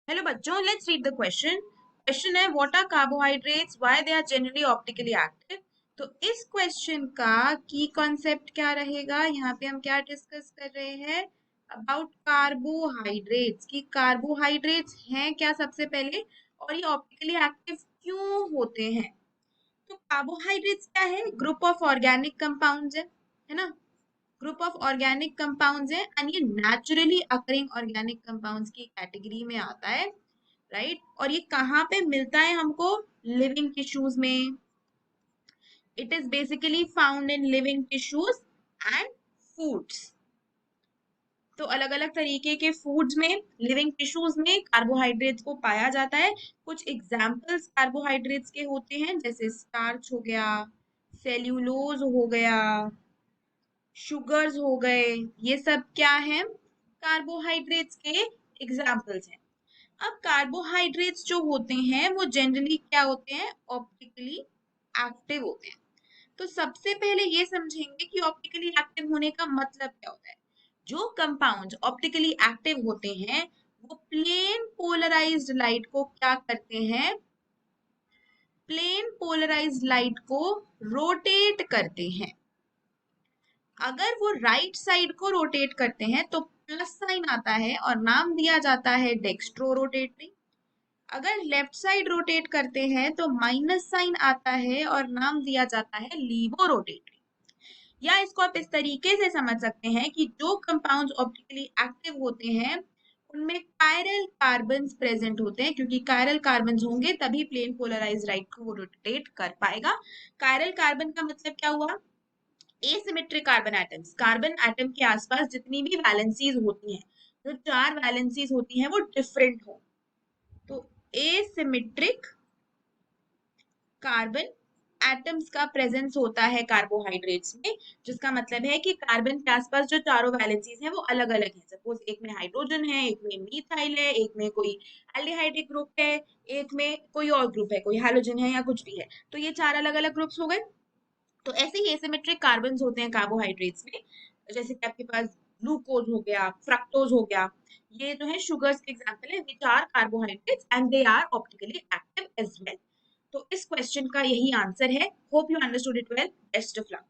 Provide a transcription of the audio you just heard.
Hello बच्चों, let's read the question. Question है what are carbohydrates, why they are generally optically active. तो इस question का की कॉन्सेप्ट क्या रहेगा, यहाँ पे हम क्या डिस्कस कर रहे हैं अबाउट कार्बोहाइड्रेट्स, कि कार्बोहाइड्रेट्स हैं क्या सबसे पहले, और ये ऑप्टिकली एक्टिव क्यों होते हैं। तो कार्बोहाइड्रेट्स क्या है, ग्रुप ऑफ ऑर्गेनिक कंपाउंड्स है ना, ग्रुप ऑफ ऑर्गेनिक कंपाउंड्स है एंड ये नेचुरली अकरिंग ऑर्गेनिक कंपाउंड्स की कैटेगरी में आता है, राइट। और ये कहाँ पे मिलता है हमको, लिविंग टिश्यूज में। It is basically found in living tissues and foods. तो अलग अलग तरीके के फूड्स में, लिविंग टिश्यूज में कार्बोहाइड्रेट्स को पाया जाता है। कुछ एग्जाम्पल्स कार्बोहाइड्रेट्स के होते हैं, जैसे स्टार्च हो गया, सेल्यूलोज हो गया, शुगर्स हो गए, ये सब क्या है, कार्बोहाइड्रेट्स के एग्जाम्पल्स हैं। अब कार्बोहाइड्रेट्स जो होते हैं वो जनरली क्या होते हैं, ऑप्टिकली एक्टिव होते हैं। तो सबसे पहले ये समझेंगे कि ऑप्टिकली एक्टिव होने का मतलब क्या होता है। जो कंपाउंड ऑप्टिकली एक्टिव होते हैं वो प्लेन पोलराइज्ड लाइट को क्या करते हैं, प्लेन पोलराइज्ड लाइट को रोटेट करते हैं। अगर वो राइट साइड को रोटेट करते हैं तो प्लस साइन आता है और नाम दिया जाता है डेक्स्ट्रो रोटेटरी। अगर लेफ्ट साइड रोटेट करते हैं तो माइनस साइन आता है और नाम दिया जाता है लीवो रोटेटरी। या इसको आप इस तरीके से समझ सकते हैं कि जो कंपाउंड्स ऑप्टिकली एक्टिव होते हैं उनमें कायरल कार्बन्स प्रेजेंट होते हैं, क्योंकि कायरल कार्बन्स होंगे तभी प्लेन पोलराइज लाइट को वो रोटेट कर पाएगा। कायरल कार्बन का मतलब क्या हुआ, asymmetric carbon atoms, carbon atom के आसपास जितनी भी वैलेंसीज होती हैं, जो चार वैलेंसीज होती हैं वो डिफरेंट हो, तो एसिमेट्रिक कार्बन एटम्स का प्रेजेंस होता है कार्बोहाइड्रेट्स में। जिसका मतलब है कि कार्बन के आसपास जो चारों वैलेंसीज हैं वो अलग अलग हैं। सपोज एक में हाइड्रोजन है, एक में मीथाइल है, एक में कोई एल्डिहाइडिक ग्रुप है, एक में कोई और ग्रुप है, कोई हैलोजन है या कुछ भी है। तो ये चार अलग अलग ग्रुप्स हो गए। तो ऐसे ही एसिमेट्रिक कार्बन्स होते हैं कार्बोहाइड्रेट्स में, जैसे कि आपके पास ग्लूकोज हो गया, फ्रक्टोज हो गया, ये जो है शुगर्स के एग्जांपल है, which are carbohydrates and they are optically active as well. तो इस क्वेश्चन का यही आंसर है। Hope you understood it well, best of luck.